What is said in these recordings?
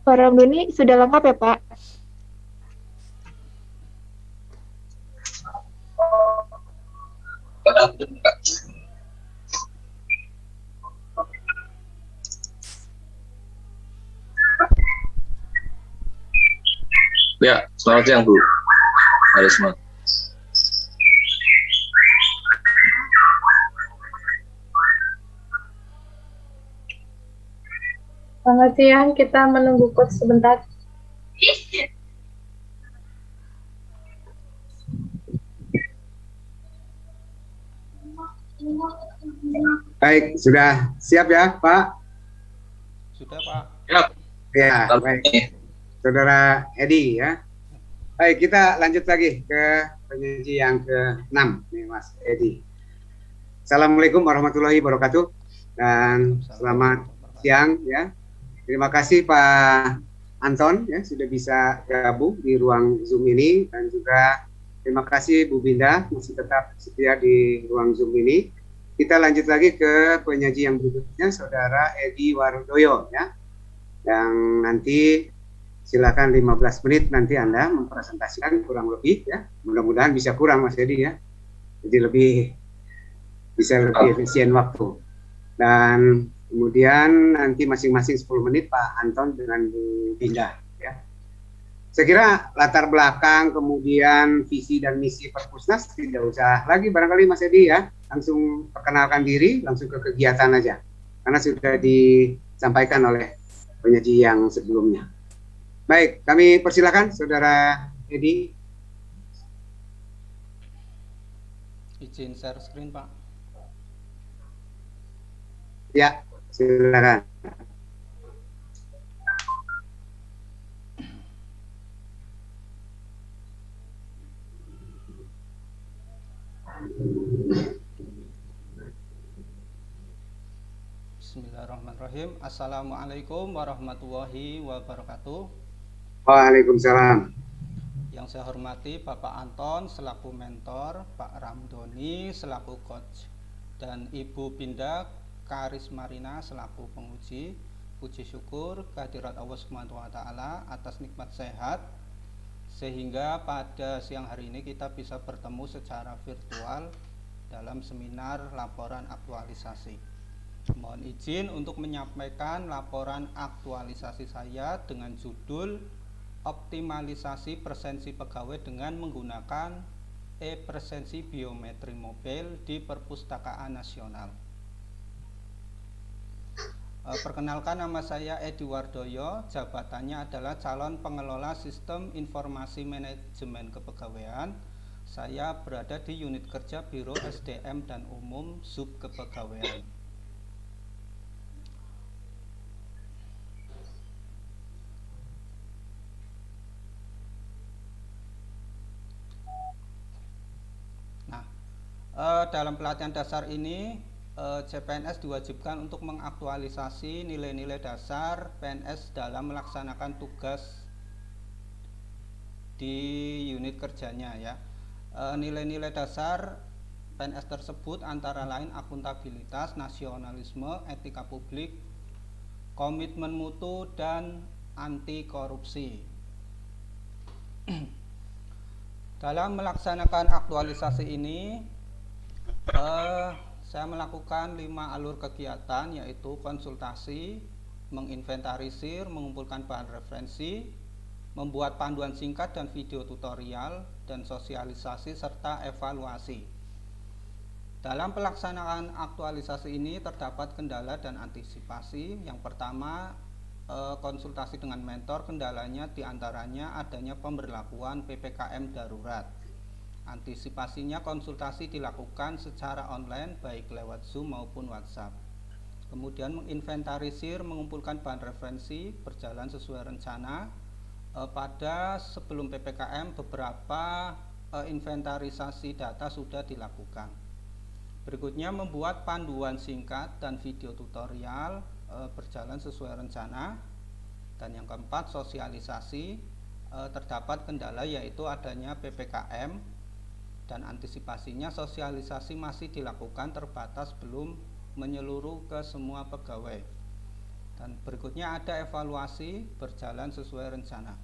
Pak Ramdhani sudah lengkap ya, Pak? Ya, selamat siang Bu Arisma. Selamat siang, kita menunggu coach sebentar. Baik, sudah siap ya, Pak? Sudah, Pak. Ya, baik. Saudara Edi ya. Baik, kita lanjut lagi ke penyaji yang ke-6 nih, Mas Edi. Assalamualaikum warahmatullahi wabarakatuh dan selamat siang ya. Terima kasih Pak Anton ya sudah bisa gabung di ruang Zoom ini, dan juga terima kasih Bu Binda masih tetap setia di ruang Zoom ini. Kita lanjut lagi ke penyaji yang berikutnya, Saudara Edi Warudoyo ya. Yang nanti silakan 15 menit nanti Anda mempresentasikan kurang lebih ya. Mudah-mudahan bisa kurang Mas Edi ya. Jadi bisa lebih efisien waktu. Dan kemudian nanti masing-masing 10 menit Pak Anton dengan Bu Binda ya. Saya kira latar belakang kemudian visi dan misi Perpusnas tidak usah lagi barangkali Mas Edi ya. Langsung perkenalkan diri, langsung ke kegiatan aja. Karena sudah disampaikan oleh penyaji yang sebelumnya. Baik, kami persilakan Saudara Edi. Izin share screen, Pak. Ya, silakan. Bismillahirrahmanirrahim. Assalamualaikum warahmatullahi wabarakatuh. Waalaikumsalam. Yang saya hormati Bapak Anton selaku mentor, Pak Ramdhani selaku coach, dan Ibu Binda Karismarina selaku penguji. Puji syukur kehadirat Allah SWT atas nikmat sehat, sehingga pada siang hari ini kita bisa bertemu secara virtual dalam seminar laporan aktualisasi. Mohon izin untuk menyampaikan laporan aktualisasi saya dengan judul optimalisasi presensi pegawai dengan menggunakan e-presensi biometri mobil di Perpustakaan Nasional. Perkenalkan, nama saya Edi Wardoyo, jabatannya adalah calon pengelola sistem informasi manajemen kepegawaian. Saya berada di unit kerja Biro SDM dan Umum Sub Kepegawaian. Dalam pelatihan dasar ini CPNS diwajibkan untuk mengaktualisasi nilai-nilai dasar PNS dalam melaksanakan tugas di unit kerjanya ya. Nilai-nilai dasar PNS tersebut antara lain akuntabilitas, nasionalisme, etika publik, komitmen mutu, dan anti korupsi. Dalam melaksanakan aktualisasi ini saya melakukan 5 alur kegiatan, yaitu konsultasi, menginventarisir, mengumpulkan bahan referensi, membuat panduan singkat dan video tutorial, dan sosialisasi serta evaluasi. Dalam pelaksanaan aktualisasi ini terdapat kendala dan antisipasi. Yang pertama, konsultasi dengan mentor, kendalanya diantaranya adanya pemberlakuan PPKM darurat. Antisipasinya, konsultasi dilakukan secara online baik lewat Zoom maupun WhatsApp. Kemudian menginventarisir, mengumpulkan bahan referensi berjalan sesuai rencana. Pada sebelum PPKM beberapa inventarisasi data sudah dilakukan. Berikutnya membuat panduan singkat dan video tutorial berjalan sesuai rencana. Dan yang keempat, sosialisasi. Terdapat kendala yaitu adanya PPKM, dan antisipasinya sosialisasi masih dilakukan terbatas, belum menyeluruh ke semua pegawai. Dan berikutnya ada evaluasi berjalan sesuai rencana.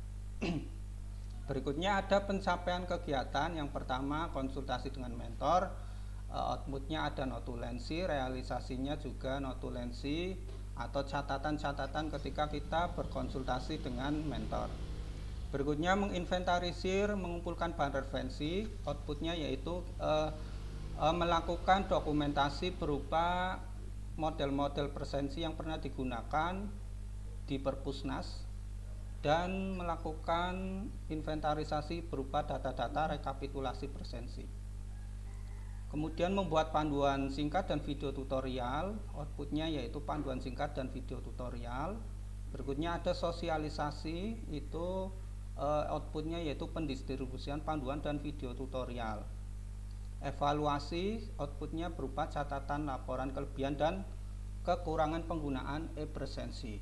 Berikutnya ada pencapaian kegiatan. Yang pertama konsultasi dengan mentor, outputnya ada notulensi, realisasinya juga notulensi atau catatan-catatan ketika kita berkonsultasi dengan mentor. Berikutnya menginventarisir, mengumpulkan bahan referensi, outputnya yaitu melakukan dokumentasi berupa model-model presensi yang pernah digunakan di Perpusnas dan melakukan inventarisasi berupa data-data rekapitulasi presensi. Kemudian membuat panduan singkat dan video tutorial, outputnya yaitu panduan singkat dan video tutorial. Berikutnya ada sosialisasi, itu outputnya yaitu pendistribusian panduan dan video tutorial. Evaluasi, outputnya berupa catatan laporan kelebihan dan kekurangan penggunaan e-presensi.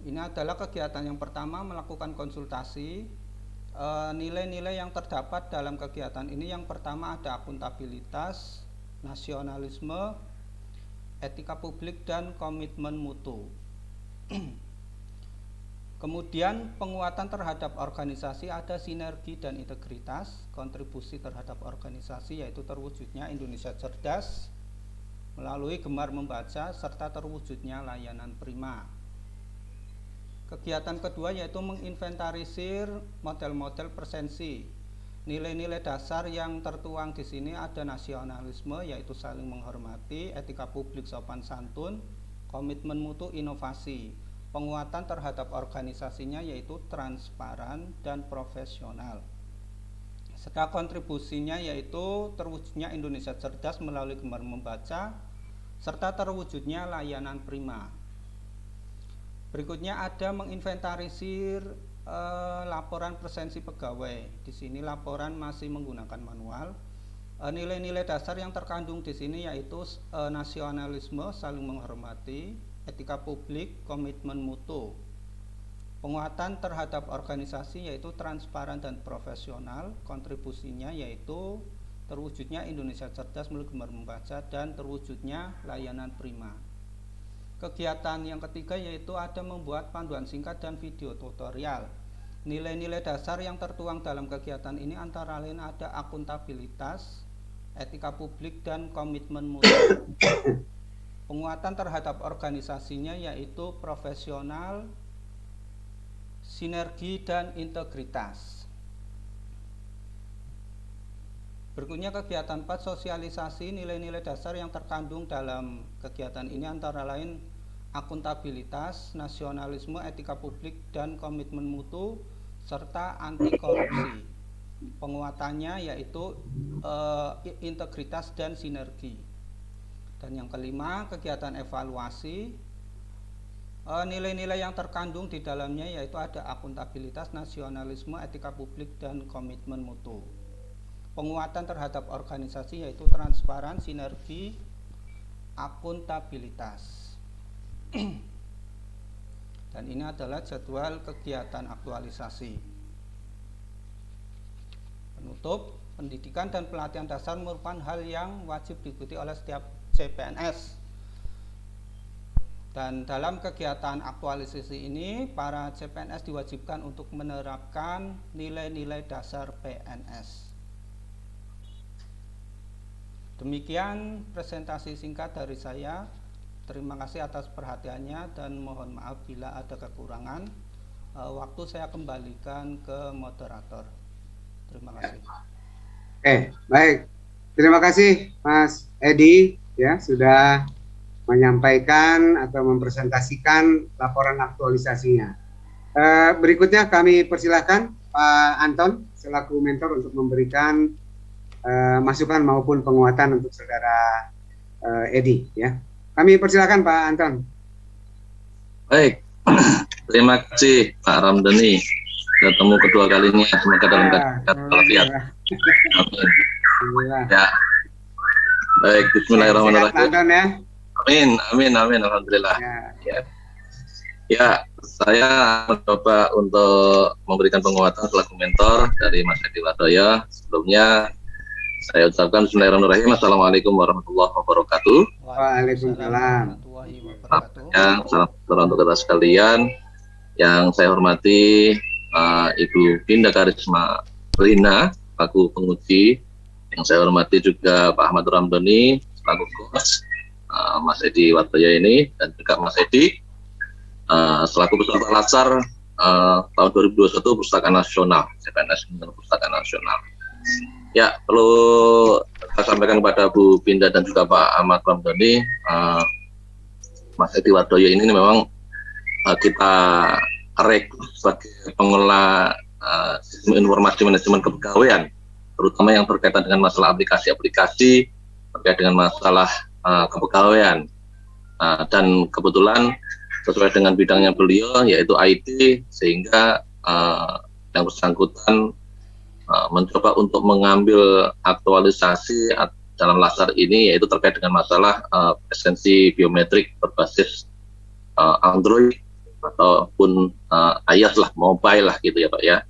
Ini adalah kegiatan yang pertama, melakukan konsultasi. Nilai-nilai yang terdapat dalam kegiatan ini, yang pertama ada akuntabilitas, nasionalisme, etika publik, dan komitmen mutu. Kemudian penguatan terhadap organisasi, ada sinergi dan integritas, kontribusi terhadap organisasi yaitu terwujudnya Indonesia Cerdas melalui gemar membaca serta terwujudnya layanan prima. Kegiatan kedua yaitu menginventarisir model-model presensi. Nilai-nilai dasar yang tertuang di sini ada nasionalisme yaitu saling menghormati, etika publik sopan santun, komitmen mutu inovasi. Penguatan terhadap organisasinya yaitu transparan dan profesional. Serta kontribusinya yaitu terwujudnya Indonesia Cerdas melalui gemar membaca serta terwujudnya layanan prima. Berikutnya ada menginventarisir laporan presensi pegawai. Di sini laporan masih menggunakan manual. Nilai-nilai dasar yang terkandung di sini yaitu nasionalisme, saling menghormati, etika publik, komitmen mutu. Penguatan terhadap organisasi yaitu transparan dan profesional. Kontribusinya yaitu terwujudnya Indonesia Cerdas melalui gemar membaca dan terwujudnya layanan prima. Kegiatan yang ketiga yaitu ada membuat panduan singkat dan video tutorial. Nilai-nilai dasar yang tertuang dalam kegiatan ini antara lain ada akuntabilitas, etika publik, dan komitmen mutu. Penguatan terhadap organisasinya yaitu profesional, sinergi, dan integritas. Berikutnya kegiatan 4, sosialisasi. Nilai-nilai dasar yang terkandung dalam kegiatan ini antara lain akuntabilitas, nasionalisme, etika publik, dan komitmen mutu, serta anti korupsi. Penguatannya yaitu integritas dan sinergi. Dan yang kelima, kegiatan evaluasi. Nilai-nilai yang terkandung di dalamnya yaitu ada akuntabilitas, nasionalisme, etika publik, dan komitmen mutu. Penguatan terhadap organisasi yaitu transparan, sinergi, akuntabilitas. Dan ini adalah jadwal kegiatan aktualisasi. Penutup, pendidikan dan pelatihan dasar merupakan hal yang wajib diikuti oleh setiap CPNS. Dan dalam kegiatan aktualisasi ini, para CPNS diwajibkan untuk menerapkan nilai-nilai dasar PNS. Demikian presentasi singkat dari saya. Terima kasih atas perhatiannya dan mohon maaf bila ada kekurangan. Waktu saya kembalikan ke moderator. Terima kasih. Baik. Terima kasih Mas Edi ya sudah menyampaikan atau mempresentasikan laporan aktualisasinya. Berikutnya kami persilahkan Pak Anton selaku mentor untuk memberikan masukan maupun penguatan untuk saudara Edi ya. Kami persilakan Pak Anton. Baik, terima kasih Pak Ramdhani. Ketemu kedua kalinya, semoga dalam keadaan walafiat. Amin. Ya. Baik, bismillahirrahmanirrahim. Anton ya. Amin, alhamdulillah. Ya, saya mencoba untuk memberikan penguatan selaku mentor dari Mas Edi Wardoyo. Sebelumnya saya ucapkan bismillahirrahmanirrahim. Assalamualaikum warahmatullahi wabarakatuh. Waalaikumsalam. Warahmatullahi wabarakatuh. wabarakatuh. Salam sejahtera untuk kita sekalian. Yang saya hormati Ibu Binda Karisma Rina, selaku penguji. Yang saya hormati juga Pak Ahmad Ramdhani, selaku coach, Mas Edi Wardoyo ini, dan juga Mas Edi, selaku peserta latsar tahun 2021 Pustaka Nasional, CPNS Pustaka Nasional. Ya, perlu saya sampaikan kepada Bu Binda dan juga Pak Ahmad Ramdhani, Mas Edi Wardoyo ini memang kita rekrut sebagai pengelola sistem informasi manajemen kepegawaian, terutama yang berkaitan dengan masalah aplikasi-aplikasi terkait dengan masalah kepegawaian. Dan kebetulan sesuai dengan bidangnya beliau yaitu IT, sehingga yang bersangkutan mencoba untuk mengambil aktualisasi dalam latsar ini, yaitu terkait dengan masalah presensi biometrik berbasis Android ataupun iOS lah, mobile lah gitu ya Pak ya.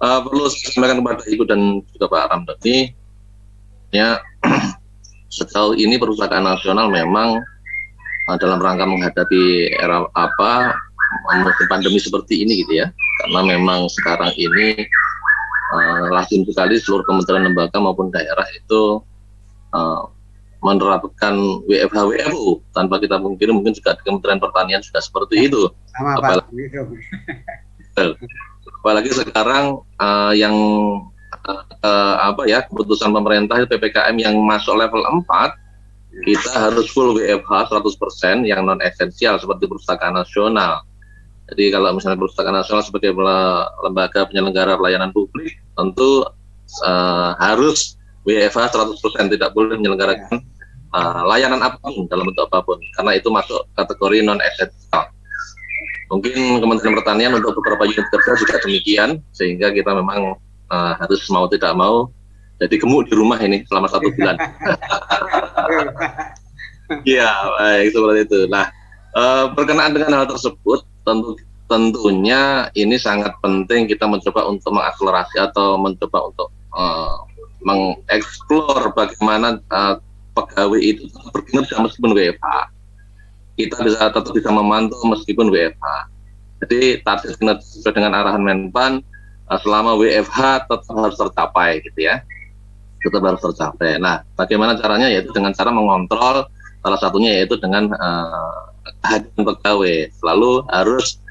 Perlu saya sampaikan kepada Ibu dan juga Pak Ramdhani, ya sejauh ini Perpustakaan Nasional memang dalam rangka menghadapi era musim pandemi seperti ini gitu ya, karena memang sekarang ini lazim sekali seluruh kementerian lembaga maupun daerah itu menerapkan WFH WFO tanpa kita mungkin juga di Kementerian Pertanian sudah seperti itu. Sama apalagi, Pak. Apalagi sekarang yang keputusan pemerintah PPKM yang masuk level 4, kita harus full WFH 100% yang non esensial seperti Perpustakaan Nasional. Jadi kalau misalnya Perpustakaan Nasional sebagai lembaga penyelenggara pelayanan publik tentu harus WFH 100%, tidak boleh menyelenggarakan layanan apapun dalam bentuk apapun, karena itu masuk kategori non esensial. Mungkin Kementerian Pertanian untuk beberapa unit kerja juga demikian, sehingga kita memang harus mau tidak mau jadi gemuk di rumah ini selama 1 bulan. Iya, baik seperti itu. Nah, berkenaan dengan hal tersebut, tentunya ini sangat penting kita mencoba untuk mengakselerasi atau mencoba untuk mengeksplor bagaimana pegawai itu berkinerja meskipun WFH. Kita tetap bisa memantau meskipun WFH. Jadi target kinerja sesuai dengan arahan Menpan selama WFH tetap harus tercapai gitu ya. Tetap harus tercapai. Nah, bagaimana caranya? Yaitu dengan cara mengontrol, salah satunya yaitu dengan kehadiran pegawai. Selalu harus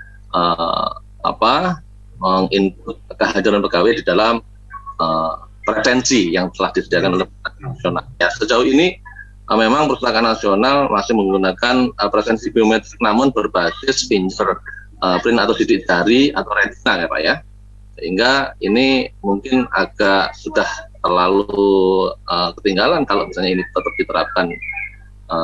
menginput kehadiran pegawai di dalam presensi yang telah disediakan oleh Perpustakaan Nasional. Ya, sejauh ini memang Perpustakaan Nasional masih menggunakan presensi biometrik, namun berbasis fingerprint atau sidik jari atau retina ya Pak ya. Sehingga ini mungkin agak sudah terlalu ketinggalan kalau misalnya ini tetap diterapkan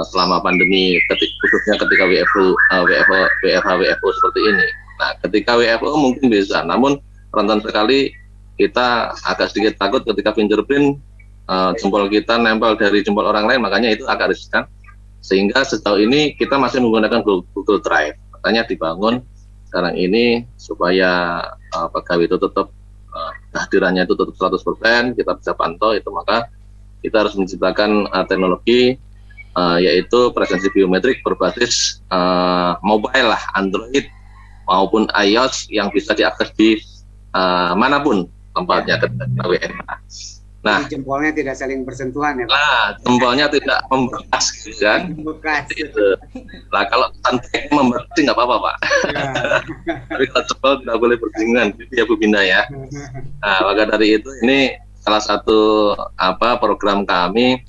selama pandemi, khususnya ketika WFH seperti ini. Nah, ketika WFO mungkin bisa, namun rentan sekali kita agak sedikit takut ketika fingerprint jempol kita nempel dari jempol orang lain, makanya itu agak riskan. Sehingga sejauh ini kita masih menggunakan Google Drive. Makanya dibangun sekarang ini supaya pegawai itu tetap kehadirannya itu tetap 100%, kita bisa pantau itu, maka kita harus menciptakan teknologi yaitu presensi biometrik berbasis mobile lah, Android maupun iOS yang bisa diakses di manapun tempatnya ketika WFH. Nah, jadi jempolnya tidak saling bersentuhan ya Pak? Nah, jempolnya tidak membekas gitu kan? Membekas. Gitu. Nah, kalau santai membersih nggak apa-apa Pak. Ya. Tapi kalau jempol tidak boleh bersinggungan, gitu ya Bu Binda ya. Nah, maka dari itu ini salah satu program kami,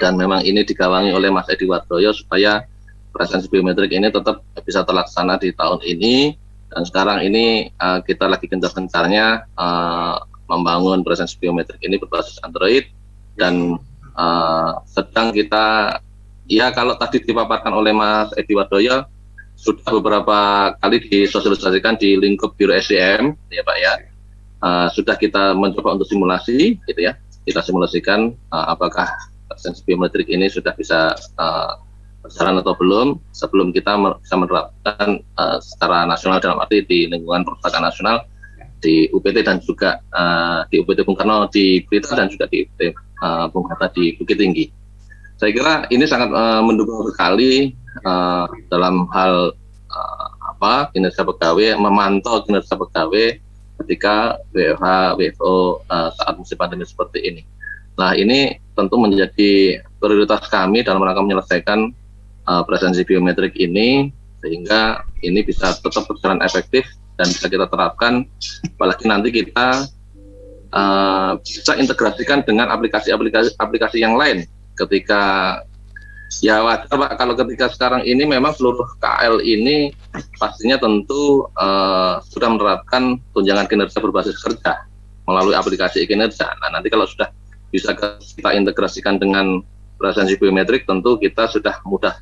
dan memang ini digawangi oleh Mas Edi Wardoyo supaya presensi biometrik ini tetap bisa terlaksana di tahun ini. Dan sekarang ini kita lagi gencar-gencarnya membangun presensi biometrik ini berbasis Android, dan sedang kita, ya kalau tadi dipaparkan oleh Mas Edi Wardoyo, sudah beberapa kali disosialisasikan di lingkup Biro SDM ya Pak ya. Sudah kita mencoba untuk simulasi gitu ya, kita simulasikan apakah presensi biometrik ini sudah bisa berjalan atau belum, sebelum kita bisa menerapkan secara nasional, dalam arti di lingkungan Perpustakaan Nasional, di UPT dan juga di UPT Bung Karno di Blitar, dan juga di UPT Bung Hatta di Bukit Tinggi. Saya kira ini sangat mendukung sekali dalam hal kinerja pegawai, memantau kinerja pegawai ketika WFH, WFO saat musim pandemi seperti ini. Nah, ini tentu menjadi prioritas kami dalam rangka menyelesaikan presensi biometrik ini, sehingga ini bisa tetap berjalan efektif dan bisa kita terapkan, apalagi nanti kita bisa integrasikan dengan aplikasi yang lain ketika ya wajar Pak, kalau ketika sekarang ini memang seluruh KL ini pastinya tentu sudah menerapkan tunjangan kinerja berbasis kerja melalui aplikasi kinerja. Nah, nanti kalau sudah bisa kita integrasikan dengan presensi biometrik, tentu kita sudah mudah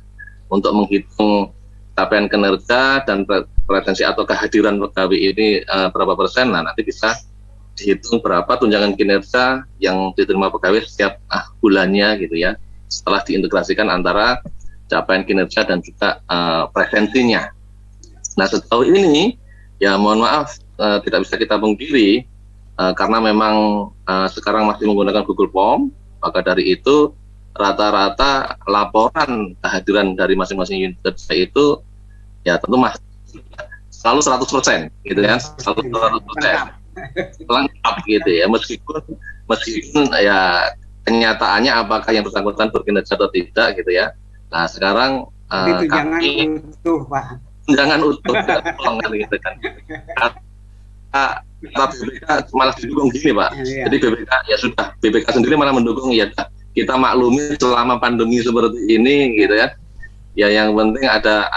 untuk menghitung capaian kinerja dan presensi atau kehadiran pegawai ini berapa persen. Nah, nanti bisa dihitung berapa tunjangan kinerja yang diterima pegawai setiap bulannya gitu ya, setelah diintegrasikan antara capaian kinerja dan juga presensinya. Nah, sejauh ini ya mohon maaf tidak bisa kita pungkiri karena memang sekarang masih menggunakan Google Form, maka dari itu rata-rata laporan kehadiran dari masing-masing unit kerja itu ya tentu masih selalu 100% gitu ya, selalu 100% lengkap gitu ya, meskipun ya kenyataannya apakah yang bersangkutan berkinerja atau tidak gitu ya. Nah, sekarang jangan utuh Pak, jangan utuh gitu kan. BPK malah didukung gini Pak. Jadi BPK ya sudah, BPK sendiri malah mendukung ya kita maklumi selama pandemi seperti ini gitu ya. Ya yang penting ada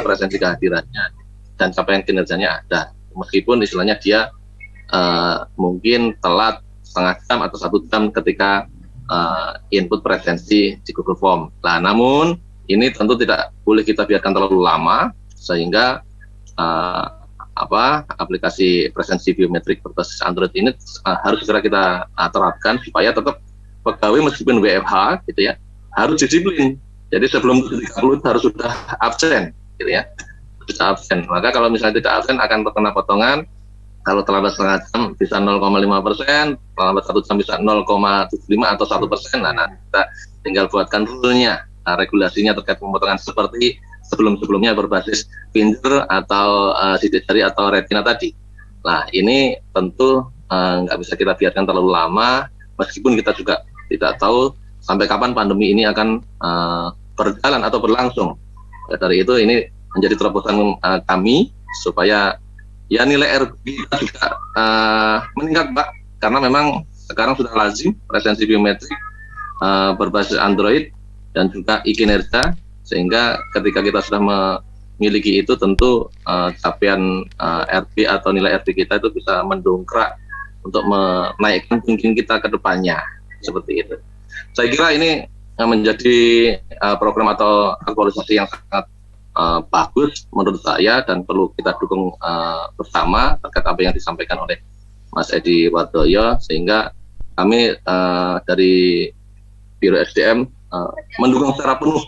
presensi kehadirannya dan capaian kinerjanya ada. Meskipun istilahnya dia mungkin telat setengah jam atau 1 jam ketika input presensi di Google Form. Nah, namun ini tentu tidak boleh kita biarkan terlalu lama sehingga aplikasi presensi biometrik berbasis Android ini harus segera kita terapkan supaya tetap pegawai meskipun WFH gitu ya harus disiplin. Jadi sebelum 30 harus sudah absen gitu ya, sudah absen. Maka kalau misalnya tidak absen akan terkena potongan. Kalau terlambat setengah jam bisa 0,5%, terlambat 1 jam bisa 0,75 atau 1%. Nah, kita tinggal buatkan rule-nya, regulasinya terkait pemotongan seperti sebelum-sebelumnya berbasis finger atau sidik jari atau retina tadi. Nah, ini tentu nggak bisa kita biarkan terlalu lama, meskipun kita juga tidak tahu sampai kapan pandemi ini akan berjalan atau berlangsung. Dari itu ini menjadi terobosan kami supaya ya nilai RB kita juga meningkat Pak, karena memang sekarang sudah lazim presensi biometrik berbasis Android dan juga e-kinerja, sehingga ketika kita sudah memiliki itu tentu capaian RB atau nilai RB kita itu bisa mendongkrak untuk menaikkan ranking kita ke depannya, seperti itu. Saya kira ini menjadi program atau aktualisasi yang sangat bagus menurut saya dan perlu kita dukung bersama terkait apa yang disampaikan oleh Mas Edi Wardoyo, sehingga kami dari Biro SDM mendukung secara penuh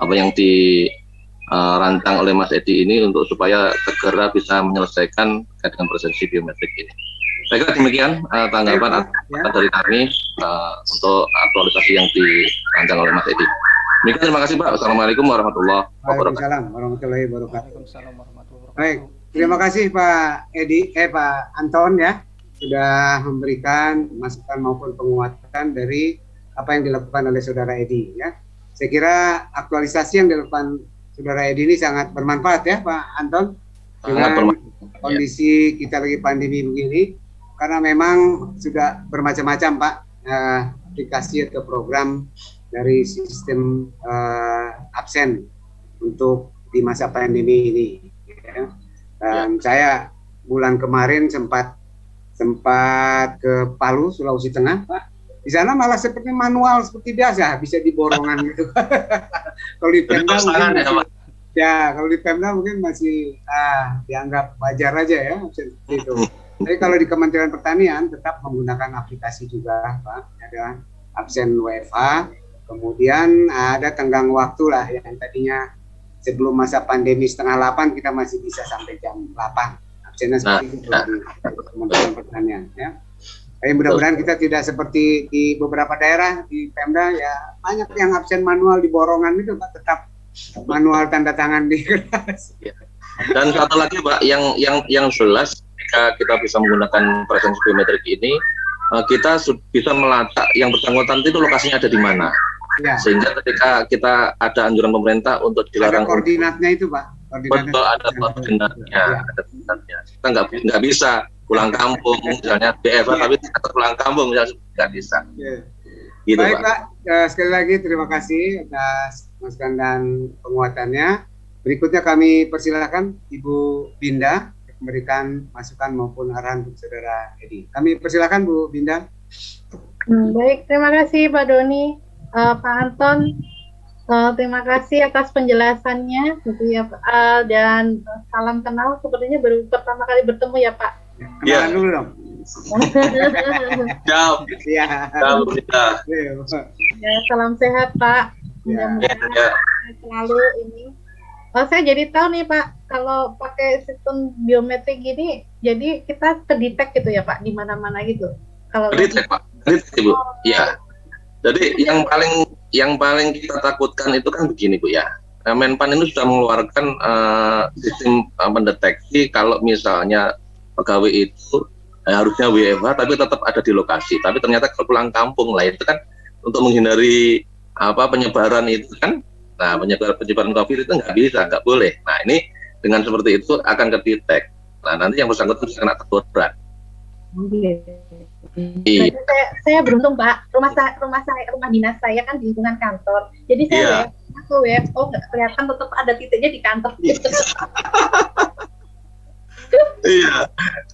apa yang dirancang oleh Mas Edi ini untuk supaya segera bisa menyelesaikan terkait dengan presensi biometrik ini. Saya kira demikian tanggapan dari kami untuk aktualisasi yang dirancang oleh Mas Edi. Demikian, terima kasih Pak. Assalamualaikum warahmatullahi wabarakatuh. Waalaikumsalam warahmatullahi wabarakatuh. Waalaikumsalam warahmatullahi wabarakatuh. Baik, terima kasih Pak Pak Anton ya sudah memberikan masukan maupun penguatan dari apa yang dilakukan oleh Saudara Edi ya. Saya kira aktualisasi yang dilakukan Saudara Edi ini sangat bermanfaat ya Pak Anton dengan kondisi kita lagi pandemi begini, karena memang sudah bermacam-macam Pak aplikasi atau program dari sistem absen untuk di masa pandemi ini ya. Dan saya bulan kemarin sempat ke Palu, Sulawesi Tengah Pak. Di sana malah seperti manual seperti biasa, bisa diborongan gitu. Kalau di Pemda kalau di Pemda mungkin masih dianggap wajar aja ya seperti itu. Tapi kalau di Kementerian Pertanian tetap menggunakan aplikasi juga Pak, ada absen WFH, kemudian ada tenggang waktu lah yang tadinya sebelum masa pandemi 7:30 kita masih bisa sampai jam 8. Absennya seperti itu di Kementerian Pertanian ya. Tapi mudah-mudahan kita tidak seperti di beberapa daerah di Pemda ya, banyak yang absen manual di borongan itu Pak, tetap manual tanda tangan di kertas. Dan satu lagi Pak, yang jelas ketika kita bisa menggunakan presensi biometrik ini, kita bisa melacak yang bersangkutan itu lokasinya ada di mana. Ya. Sehingga ketika kita ada anjuran pemerintah untuk dilarang, ada koordinatnya itu Pak. betul, ada koordinatnya, ada koordinatnya. Kita nggak bisa pulang kampung, misalnya BFA, tapi kita pulang kampung, misalnya nggak bisa. Ya. Gitu, Baik Pak. sekali lagi terima kasih atas masukan dan penguatannya. Berikutnya kami persilakan Ibu Binda memberikan masukan maupun arahan untuk Saudara Edi. Kami persilakan Bu Binda. Baik, terima kasih Pak Doni. Pak Anton, terima kasih atas penjelasannya, gitu ya, dan salam kenal. Sepertinya baru pertama kali bertemu ya Pak. Kenalan dulu dong. Jauh, Ya. jauh kita. Ya, salam sehat Pak. Ya. Mudah-mudahan selalu ini. Saya jadi tahu nih Pak, kalau pakai sistem biometrik gini, jadi kita kedetek gitu ya Pak, di mana-mana gitu. Kalau Kritik Pak, kritik Ibu. Iya. Jadi yang paling kita takutkan itu kan begini Bu ya. Menpan itu sudah mengeluarkan sistem pendeteksi kalau misalnya pegawai itu harusnya WFH tapi tetap ada di lokasi. Tapi ternyata kalau pulang kampung lah itu kan untuk menghindari penyebaran itu kan. Nah, penyebaran COVID itu nggak bisa, nggak boleh. Nah, ini dengan seperti itu akan kedetek. Nah, nanti yang bersangkutan bisa kena teguran. Iya. Saya beruntung Pak, rumah dinas saya kan di lingkungan kantor. Jadi saya WFO nggak kelihatan, tetap ada titiknya di kantor. Iya.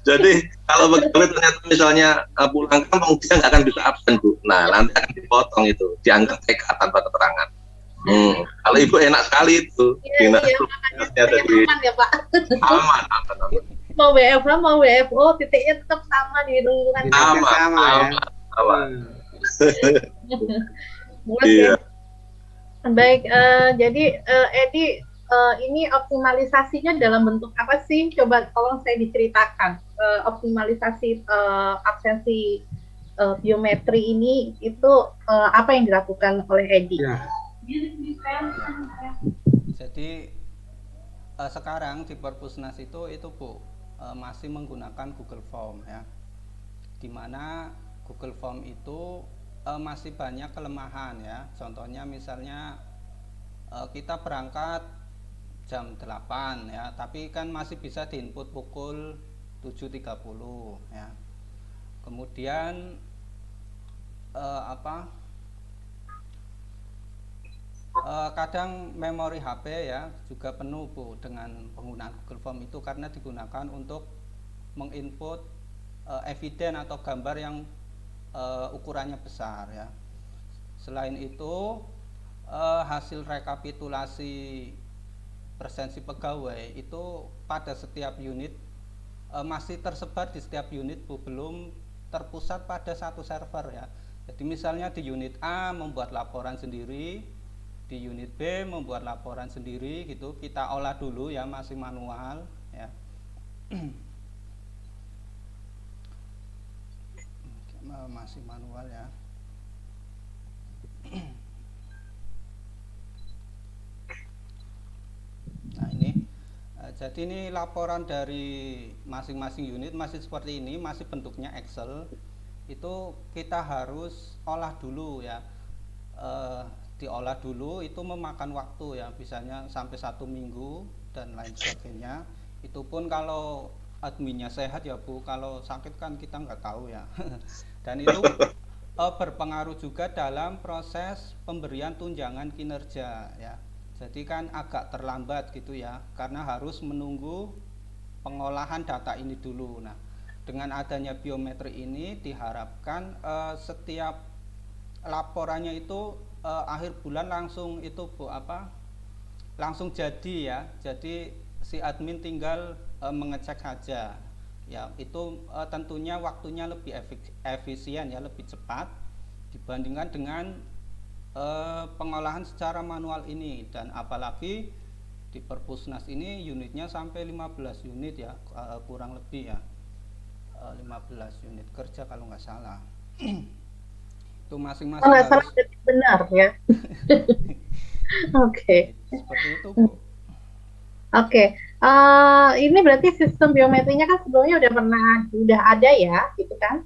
Jadi kalau pegawai ternyata misalnya pulang kampung dia nggak akan bisa absen Bu. Nah, nanti akan dipotong itu, dianggap TK tanpa keterangan. Kalau Ibu enak sekali itu. Iya, makanya aman ya Pak. Aman. Mau WFH mau WFO titiknya tetap sama di lingkungan Aman. Iya. Baik, jadi Edi, ini optimalisasinya dalam bentuk apa sih? Coba tolong saya diceritakan. Optimalisasi absensi biometri ini itu apa yang dilakukan oleh Edi? Ya. Jadi sekarang di Perpusnas itu Bu masih menggunakan Google Form ya, dimana Google Form itu masih banyak kelemahan ya. Contohnya misalnya kita berangkat jam 8 ya, tapi kan masih bisa diinput pukul 7.30 ya. Kemudian kadang memori HP ya juga penuh Bu dengan penggunaan Google Form itu, karena digunakan untuk menginput eviden atau gambar yang ukurannya besar ya. Selain itu hasil rekapitulasi presensi pegawai itu pada setiap unit masih tersebar di setiap unit Bu, belum terpusat pada satu server ya. Jadi misalnya di unit A membuat laporan sendiri, di unit B membuat laporan sendiri gitu, kita olah dulu ya, masih manual ya. Masih manual ya. Nah ini jadi ini laporan dari masing-masing unit masih seperti ini, masih bentuknya Excel. Itu kita harus olah dulu ya. Diolah dulu itu memakan waktu ya, biasanya sampai 1 minggu dan lain sebagainya. Itu pun kalau adminnya sehat ya Bu, kalau sakit kan kita nggak tahu ya. Dan itu berpengaruh juga dalam proses pemberian tunjangan kinerja ya. Jadi kan agak terlambat gitu ya, karena harus menunggu pengolahan data ini dulu. Nah, dengan adanya biometri ini diharapkan setiap laporannya itu akhir bulan langsung itu Bu langsung jadi ya. Jadi si admin tinggal mengecek saja ya. Itu tentunya waktunya lebih efisien ya, lebih cepat dibandingkan dengan pengolahan secara manual ini. Dan apalagi di Perpusnas ini unitnya sampai 15 unit ya, kurang lebih ya, 15 unit kerja kalau nggak salah. Itu masing-masing nggak salah, benar ya. Oke. seperti itu Bu. Oke, ini berarti sistem biometrinya kan sebelumnya udah ada ya, gitu kan?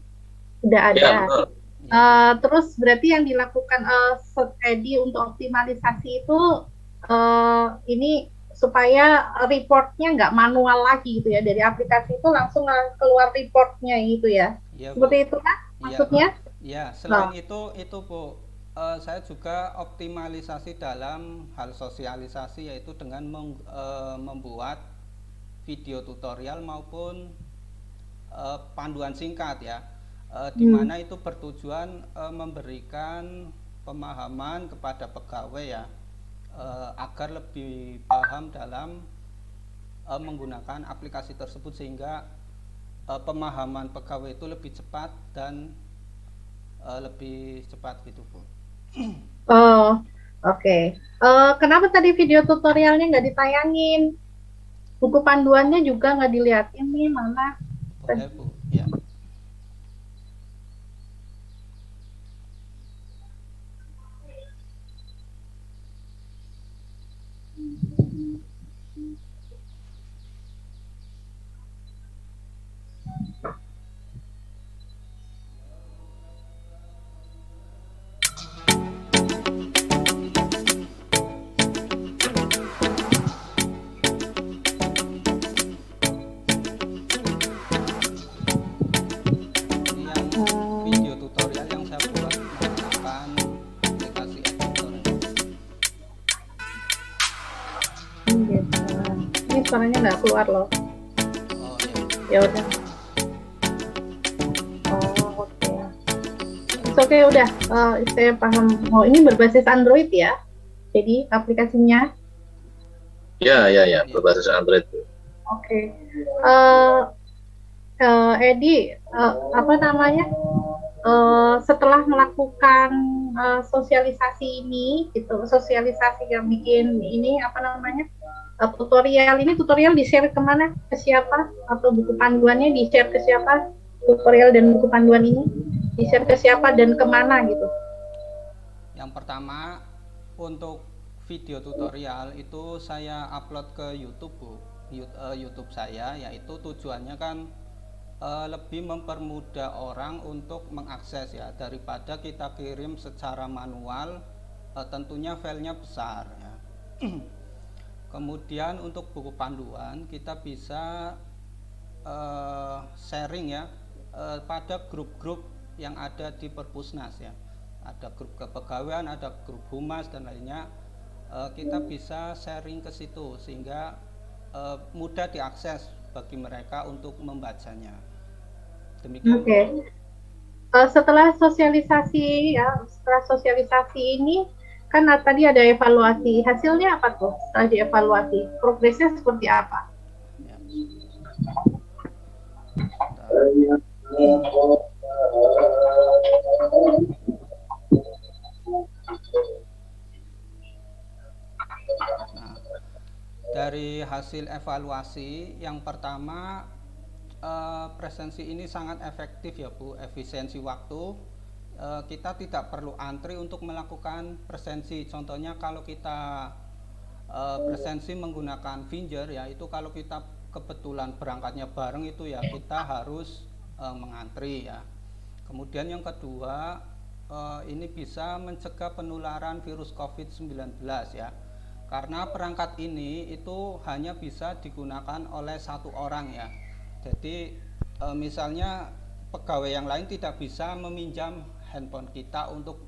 Udah ada. Ya, betul. Terus berarti yang dilakukan Edi untuk optimalisasi itu ini supaya reportnya nggak manual lagi gitu ya, dari aplikasi itu langsung keluar reportnya gitu ya. Iya, Bu. Seperti itu kan Iya. maksudnya? Ya, selain itu Bu, saya juga optimalisasi dalam hal sosialisasi, yaitu dengan membuat video tutorial maupun panduan singkat ya, di mana itu bertujuan memberikan pemahaman kepada pegawai ya, agar lebih paham dalam menggunakan aplikasi tersebut, sehingga pemahaman pegawai itu lebih cepat dan lebih cepat gitu Bu. Oh, oke. Kenapa tadi video tutorialnya nggak ditayangin? Buku panduannya juga nggak dilihatin nih, mana? Boleh Bu, ya. Ini yang video tutorial yang saya buat menggunakan aplikasi editor. Gitu. Ini suaranya nggak keluar loh. Oh ya. Ya udah. Oh, oke. Oke, udah. Saya paham. Oh, ini berbasis Android ya. Jadi aplikasinya. Ya, berbasis Android. Oke. Edi, apa namanya? Setelah melakukan sosialisasi ini, gitu, sosialisasi yang bikin ini apa namanya? Tutorial ini di-share kemana? Ke siapa? Atau buku panduannya di-share ke siapa? Tutorial dan buku panduan ini di-share ke siapa dan kemana gitu? Yang pertama, untuk video tutorial itu saya upload ke YouTube Bu, YouTube saya, yaitu tujuannya kan lebih mempermudah orang untuk mengakses ya, daripada kita kirim secara manual, tentunya filenya besar ya. Kemudian untuk buku panduan kita bisa sharing ya, pada grup-grup yang ada di Perpusnas ya. Ada grup kepegawaian, ada grup humas dan lainnya. Kita bisa sharing ke situ sehingga mudah diakses bagi mereka untuk membacanya. Demikian. Oke. Setelah sosialisasi ya, setelah sosialisasi ini kan tadi ada evaluasi. Hasilnya apa tuh? Setelah dievaluasi, progresnya seperti apa? Ya. Nah, dari hasil evaluasi yang pertama, presensi ini sangat efektif ya Bu, efisiensi waktu. Kita tidak perlu antri untuk melakukan presensi. Contohnya kalau kita presensi menggunakan Finger ya, itu kalau kita kebetulan berangkatnya bareng itu ya kita harus mengantri ya. Kemudian yang kedua, ini bisa mencegah penularan virus COVID-19 ya, karena perangkat ini itu hanya bisa digunakan oleh satu orang ya. Jadi misalnya pegawai yang lain tidak bisa meminjam handphone kita untuk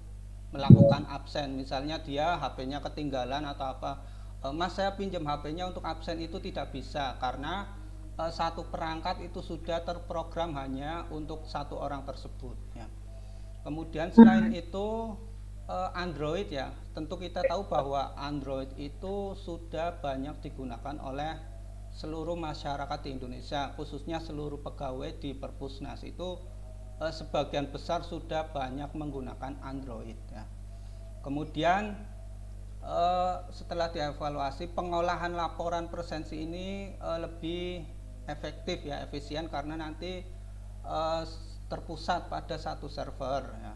melakukan absen. Misalnya dia HP-nya ketinggalan atau apa, Mas saya pinjam HP-nya untuk absen, itu tidak bisa karena satu perangkat itu sudah terprogram hanya untuk satu orang tersebut ya. Kemudian selain itu Android ya, tentu kita tahu bahwa Android itu sudah banyak digunakan oleh seluruh masyarakat di Indonesia, khususnya seluruh pegawai di Perpusnas itu sebagian besar sudah banyak menggunakan Android ya. Kemudian setelah dievaluasi, pengolahan laporan presensi ini lebih efektif ya, efisien, karena nanti terpusat pada satu server ya.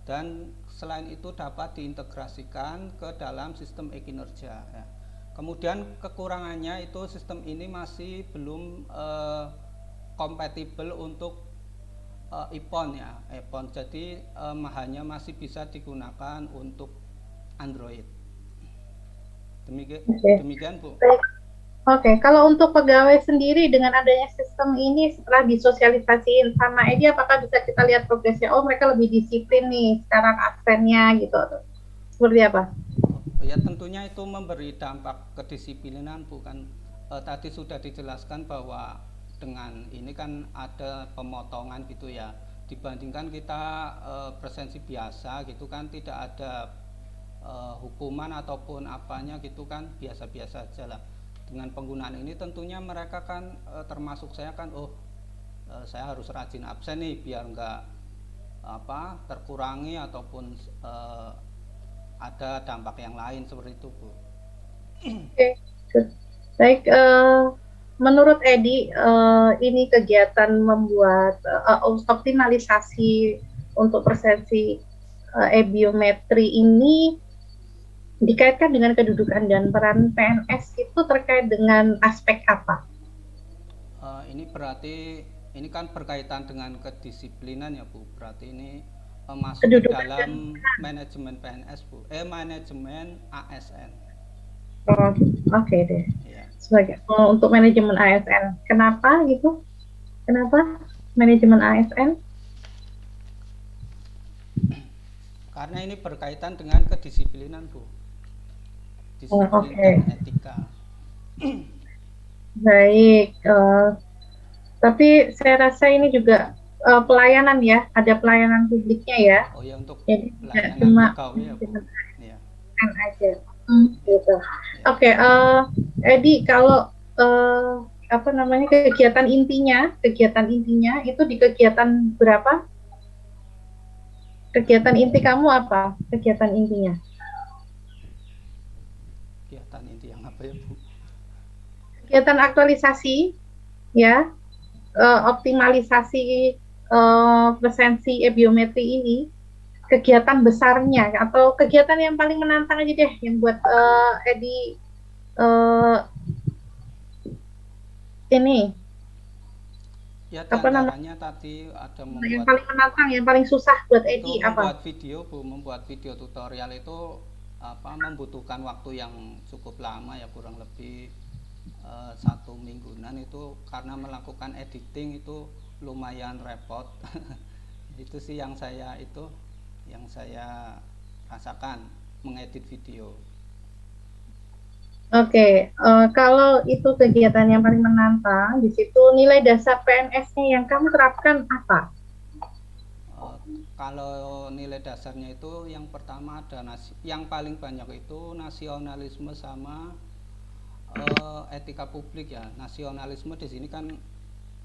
dan selain itu dapat diintegrasikan ke dalam sistem e-kinerja ya. Kemudian kekurangannya itu sistem ini masih belum kompatibel untuk iPhone ya, iPhone. Jadi hanya masih bisa digunakan untuk Android. Demikian Bu. Oke, kalau untuk pegawai sendiri dengan adanya sistem ini setelah disosialisasiin sama Edi, apakah bisa kita lihat progresnya? Oh, mereka lebih disiplin nih sekarang absennya gitu. Seperti apa? Ya tentunya itu memberi dampak kedisiplinan bukan. Tadi sudah dijelaskan bahwa dengan ini kan ada pemotongan gitu ya. Dibandingkan kita presensi biasa gitu kan tidak ada hukuman ataupun apanya gitu kan biasa-biasa aja lah. Dengan penggunaan ini tentunya mereka kan termasuk saya kan saya harus rajin absen nih biar enggak terkurangi ataupun ada dampak yang lain seperti itu Bu. Oke, baik. Menurut Edi, ini kegiatan membuat optimalisasi untuk presensi e-biometri ini dikaitkan dengan kedudukan dan peran PNS itu terkait dengan aspek apa? Ini berarti ini kan berkaitan dengan kedisiplinan ya Bu. Berarti ini masuk ke dalam manajemen PNS Bu. Manajemen ASN. Oke deh. Ya. Sebagai untuk manajemen ASN, kenapa gitu? Kenapa manajemen ASN? Karena ini berkaitan dengan kedisiplinan Bu. Disiplin dan etika. Baik, tapi saya rasa ini juga pelayanan ya, ada pelayanan publiknya ya. Oh ya, untuk jadi pelayanan cuma pegawai ya Bu. Ya. Aja. Gitu. Oke, Edi, kalau kegiatan intinya itu di kegiatan berapa? Kegiatan inti kamu apa? Kegiatan intinya? Kegiatan inti yang apa ya Bu? Kegiatan aktualisasi, ya, optimalisasi presensi e-biometri ini, kegiatan besarnya atau kegiatan yang paling menantang aja deh, yang buat Edi ini. Ya, diantaranya tadi ada membuat yang paling menantang, yang paling susah buat Edi apa? Membuat video Bu, membuat video tutorial itu membutuhkan waktu yang cukup lama ya, kurang lebih 1 mingguan itu, karena melakukan editing itu lumayan repot. Itu sih yang saya rasakan mengedit video. Oke, kalau itu kegiatan yang paling menantang, di situ nilai dasar PNS-nya yang kamu terapkan apa? Kalau nilai dasarnya itu yang pertama ada yang paling banyak itu nasionalisme sama etika publik ya. Nasionalisme di sini kan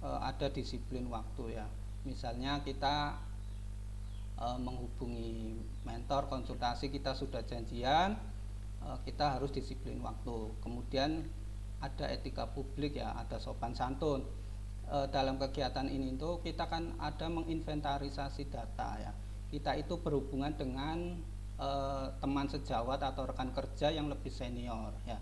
ada disiplin waktu ya. Misalnya kita menghubungi mentor, konsultasi, kita sudah janjian, kita harus disiplin waktu. Kemudian ada etika publik ya, ada sopan santun. Dalam kegiatan ini itu kita kan ada menginventarisasi data ya. Kita itu berhubungan dengan teman sejawat atau rekan kerja yang lebih senior ya.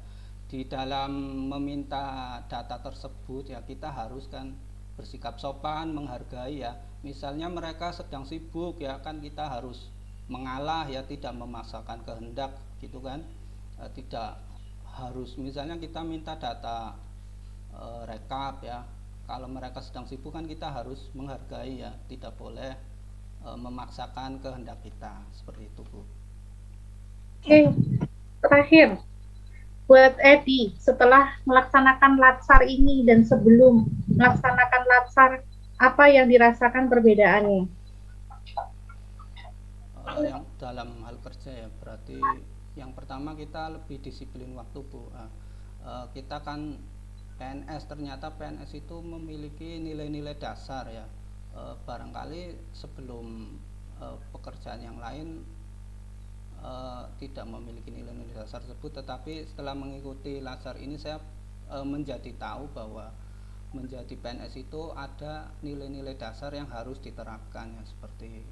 Di dalam meminta data tersebut ya, kita harus kan bersikap sopan, menghargai ya. Misalnya mereka sedang sibuk ya, kan kita harus mengalah ya, tidak memaksakan kehendak gitu kan. Tidak harus, misalnya kita minta data rekap ya, kalau mereka sedang sibuk kan kita harus menghargai ya, tidak boleh memaksakan kehendak kita, seperti itu Bu. Oke, terakhir buat Edi, setelah melaksanakan latsar ini dan sebelum melaksanakan latsar, apa yang dirasakan perbedaannya? Yang dalam hal kerja ya, berarti yang pertama kita lebih disiplin waktu Bu. Kita kan PNS, ternyata PNS itu memiliki nilai-nilai dasar ya. Barangkali sebelum pekerjaan yang lain tidak memiliki nilai-nilai dasar tersebut, tetapi setelah mengikuti latsar ini saya menjadi tahu bahwa menjadi PNS itu ada nilai-nilai dasar yang harus diterapkan ya, seperti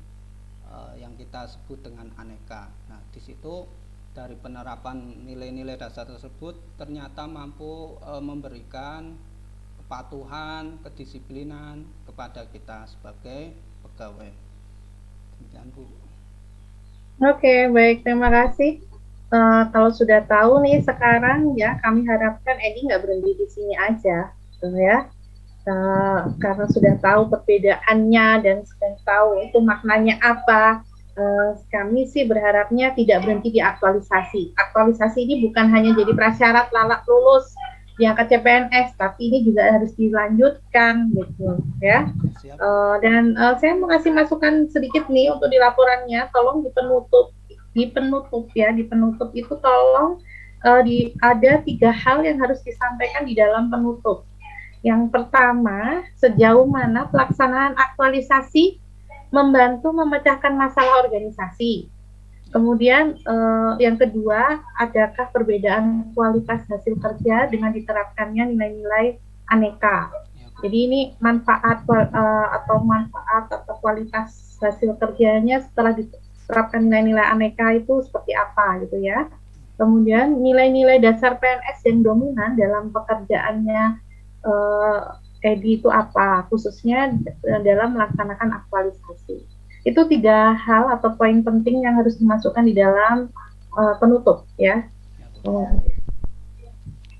yang kita sebut dengan aneka. Nah, di situ dari penerapan nilai-nilai dasar tersebut ternyata mampu memberikan kepatuhan, kedisiplinan kepada kita sebagai pegawai. Demikian, Bu. Oke, baik, terima kasih. Kalau sudah tahu nih sekarang ya, kami harapkan Edi nggak berhenti di sini aja, gitu ya. Karena sudah tahu perbedaannya dan sudah tahu itu maknanya apa. Kami sih berharapnya tidak berhenti di aktualisasi. Aktualisasi ini bukan hanya jadi prasyarat lulus diangkat CPNS, tapi ini juga harus dilanjutkan, gitu ya. Dan saya mau kasih masukan sedikit nih untuk di laporannya, tolong di penutup itu tolong ada 3 hal yang harus disampaikan di dalam penutup. Yang pertama, sejauh mana pelaksanaan aktualisasi membantu memecahkan masalah organisasi. Kemudian yang kedua, adakah perbedaan kualitas hasil kerja dengan diterapkannya nilai-nilai aneka. Jadi ini manfaat atau kualitas hasil kerjanya setelah diterapkan nilai-nilai aneka itu seperti apa gitu ya. Kemudian nilai-nilai dasar PNS yang dominan dalam pekerjaannya Edi itu apa, khususnya dalam melaksanakan aktualisasi. Itu 3 hal atau poin penting yang harus dimasukkan di dalam penutup ya.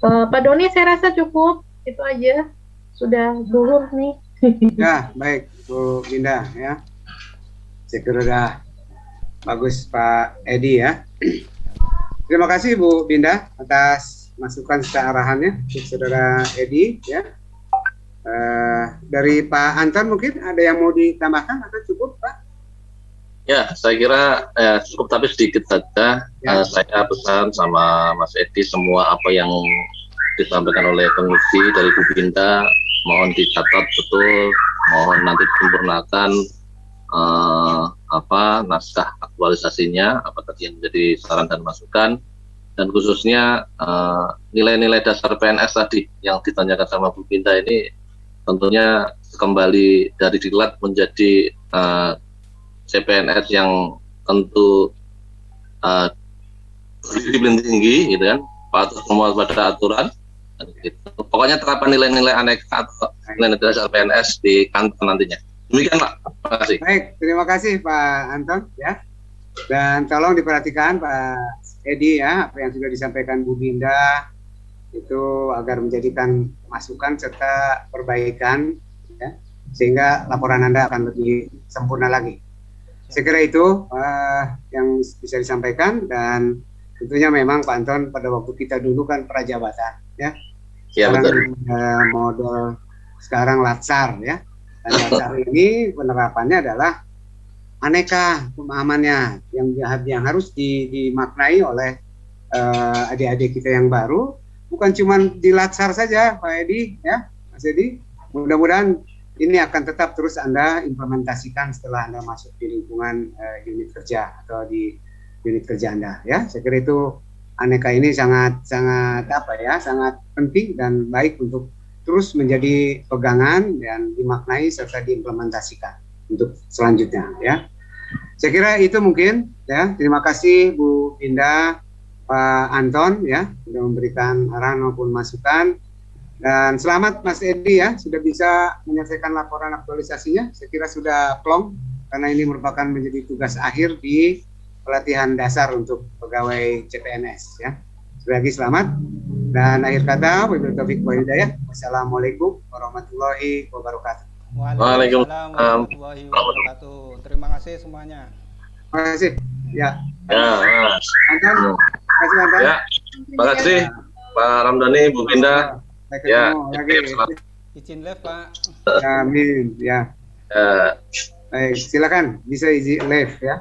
Pak Doni, saya rasa cukup itu aja, sudah zuhur nih. Ya, baik Bu Binda ya. Saya kira udah bagus Pak Edi ya. Terima kasih Bu Binda atas masukan serta arahannya untuk Saudara Edi ya. Dari Pak Anton mungkin ada yang mau ditambahkan atau cukup Pak? Ya, saya kira cukup, tapi sedikit saja. Ya. Saya pesan sama Mas Edi, semua apa yang disampaikan oleh penguji dari Bu Binda mohon dicatat betul, mohon nanti disempurnakan naskah aktualisasinya, apa tadi yang menjadi saran dan masukan, dan khususnya nilai-nilai dasar PNS tadi yang ditanyakan sama Bu Binda ini tentunya kembali dari diklat menjadi CPNS yang tentu disiplin tinggi, gitu kan, patuh semua pada aturan. Gitu. Pokoknya terapan nilai-nilai aneka atau nilai dasar PNS di kantor nantinya. Demikian Pak. Terima kasih. Baik, terima kasih Pak Anton ya. Dan tolong diperhatikan Pak Edi ya, apa yang sudah disampaikan Bu Binda itu agar menjadikan masukan serta perbaikan ya, sehingga laporan Anda akan lebih sempurna lagi. Saya kira itu yang bisa disampaikan, dan tentunya memang Pak Anton pada waktu kita dulu kan prajabatan ya. Ya, betul. Model sekarang latsar ya. Dan latsar ini penerapannya adalah aneka pemahamannya yang harus dimaknai oleh adik-adik kita yang baru, bukan cuma di latsar saja Pak Edi ya, Mas Edi. Mudah-mudahan ini akan tetap terus Anda implementasikan setelah Anda masuk di lingkungan unit kerja atau di unit kerja Anda ya. Saya kira itu aneka ini sangat penting dan baik untuk terus menjadi pegangan dan dimaknai serta diimplementasikan untuk selanjutnya ya. Saya kira itu mungkin ya. Terima kasih Bu Binda, Pak Anton ya sudah memberikan arahan maupun masukan. Dan selamat Mas Edi ya, sudah bisa menyelesaikan laporan aktualisasinya. Saya kira sudah plong, karena ini merupakan menjadi tugas akhir di pelatihan dasar untuk pegawai CPNS ya. Sekali lagi selamat. Dan akhir kata, wabillahi taufiq wal hidayah. Wassalamualaikum warahmatullahi wabarakatuh. Waalaikumsalam warahmatullahi wabarakatuh. Terima kasih semuanya. Terima kasih. Ya. Ya, Anton, terima kasih Anton. ya. Terima kasih Pak Ramdhani, Bu Binda. Ya, Izin live Pak. Amin ya. Baik, silakan bisa izin live ya.